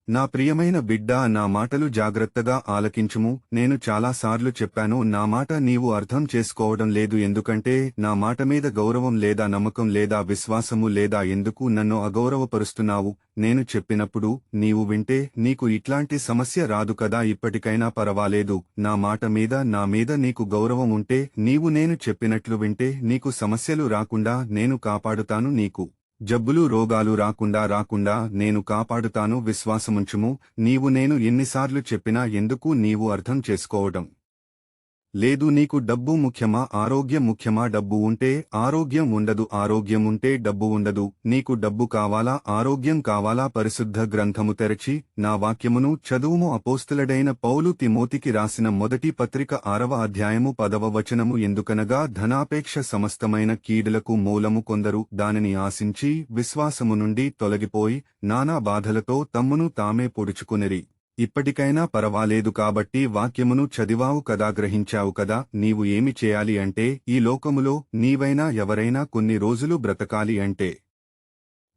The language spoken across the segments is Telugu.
నా ప్రియమైన బిడ్డా, నా మాటలు జాగ్రత్తగా ఆలకించుము. నేను చాలాసార్లు చెప్పాను, నా మాట నీవు అర్థం చేసుకోవడం లేదు. ఎందుకంటే నా మాట మీద గౌరవం లేదా నమ్మకం లేదా విశ్వాసము లేదా ఎందుకు నన్ను అగౌరవపరుస్తున్నావు? నేను చెప్పినప్పుడు నీవు వింటే నీకు ఇట్లాంటి సమస్య రాదు కదా. ఇప్పటికైనా పరవాలేదు. నా మీద నీకు గౌరవం ఉంటే నీవు నేను చెప్పినట్లు వింటే నీకు సమస్యలు రాకుండా నేను కాపాడుతాను. నీకు జబ్బులు రోగాలు రాకుండా నేను కాపాడుతాను. విశ్వాసముంచుము. నీవు నేను ఎన్నిసార్లు చెప్పినా ఎందుకు నీవు అర్థం చేసుకోవడం లేదు? నీకు డబ్బు ముఖ్యమా, ఆరోగ్యం ముఖ్యమా? డబ్బు ఉంటే ఆరోగ్యం ఉండదు, ఆరోగ్యం ఉంటే డబ్బు ఉండదు. నీకు డబ్బు కావాలా, ఆరోగ్యం కావాలా? పరిశుద్ధ గ్రంథము తెరచి నా వాక్యమును చదువుము. అపోస్తలుడైన పౌలు తిమోతికి రాసిన మొదటి పత్రిక 6వ అధ్యాయము 10వ వచనము. ఎందుకనగా ధనాపేక్ష సమస్తమైన కీడులకు మూలము. కొందరు దానిని ఆశించి విశ్వాసము నుండి తొలగిపోయి నానా బాధలతో తమ్మును తామే పొడుచుకునిరి. ఇప్పటికైనా పరవాలేదు కాబట్టి వాక్యమును చదివావు కదా, గ్రహించావు కదా. నీవు ఏమి చేయాలి అంటే, ఈ లోకములో నీవైనా ఎవరైనా కొన్ని రోజులు బ్రతకాలి అంటే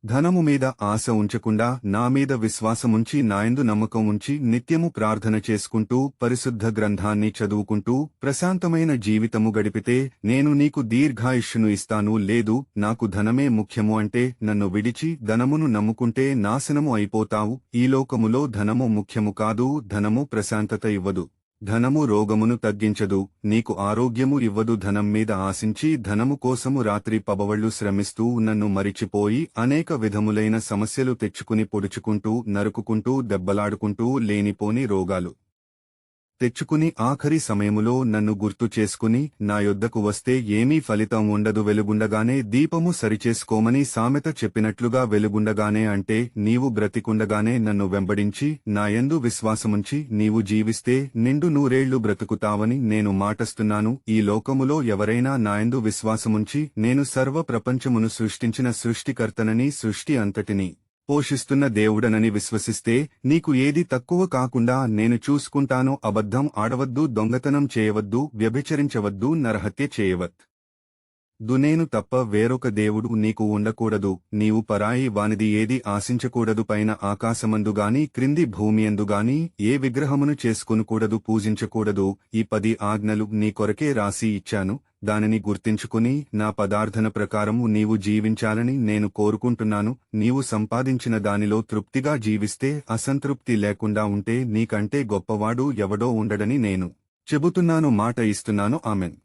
ధనము మీద ఆశ ఉంచకుండా నా మీద విశ్వాసముంచి నాయందు నమ్మకం ఉంచి నిత్యము ప్రార్థన చేసుకుంటూ పరిశుద్ధ గ్రంథాన్ని చదువుకుంటూ ప్రశాంతమైన జీవితము గడిపితే నేను నీకు దీర్ఘాయుష్యును ఇస్తాను. లేదు, నాకు ధనమే ముఖ్యము అంటే నన్ను విడిచి ధనమును నమ్ముకుంటే నాశనము అయిపోతావు. ఈ లోకములో ధనము ముఖ్యము కాదు. ధనము ప్రశాంతత ఇవ్వదు. ధనము రోగమును తగ్గించదు. నీకు ఆరోగ్యము ఇవ్వదు. ధనం మీద ఆశించి ధనము కోసము రాత్రి పబవళ్లు శ్రమిస్తూ నన్ను మరిచిపోయి అనేక విధములైన సమస్యలు తెచ్చుకుని పొడుచుకుంటూ నరుకుకుంటూ దెబ్బలాడుకుంటూ లేనిపోని రోగాలు తెచ్చుకుని ఆఖరి సమయములో నన్ను గుర్తు చేసుకుని నా యొద్దకు వస్తే ఏమీ ఫలితం ఉండదు. వెలుగుండగానే దీపము సరిచేసుకోమని సామెత చెప్పినట్లుగా వెలుగుండగానే అంటే నీవు బ్రతికుండగానే నన్ను వెంబడించి నాయందు విశ్వాసముంచి నీవు జీవిస్తే నిండు నూరేళ్లు బ్రతుకుతావని నేను మాటస్తున్నాను. ఈ లోకములో ఎవరైనా నాయందు విశ్వాసముంచి నేను సర్వ ప్రపంచమును సృష్టించిన సృష్టికర్తనని, సృష్టి అంతటిని పోషిస్తున్న దేవుడనని విశ్వసిస్తే నీకు ఏది తక్కువ కాకుండా నేను చూసుకుంటాను. అబద్ధం ఆడవద్దు, దొంగతనం చేయవద్దు, వ్యభిచరించవద్దు, నరహత్య చేయవద్దు. నేను తప్ప వేరొక దేవుడు నీకు ఉండకూడదు. నీవు పరాయి వానిది ఏది ఆశించకూడదు. పైన ఆకాశమందుగాని క్రింది భూమియందుగాని ఏ విగ్రహమును చేసుకొనకూడదు, పూజించకూడదు. ఈ 10 ఆజ్ఞలు నీ కొరకే రాసి ఇచ్చాను. దానిని గుర్తించుకుని నా పదార్థన ప్రకారము నీవు జీవించాలని నేను కోరుకుంటున్నాను. నీవు సంపాదించిన దానిలో తృప్తిగా జీవిస్తే, అసంతృప్తి లేకుండా ఉంటే నీకంటే గొప్పవాడు ఎవడో ఉండడని నేను చెబుతున్నాను. మాట ఇస్తున్నాను. ఆమెన్.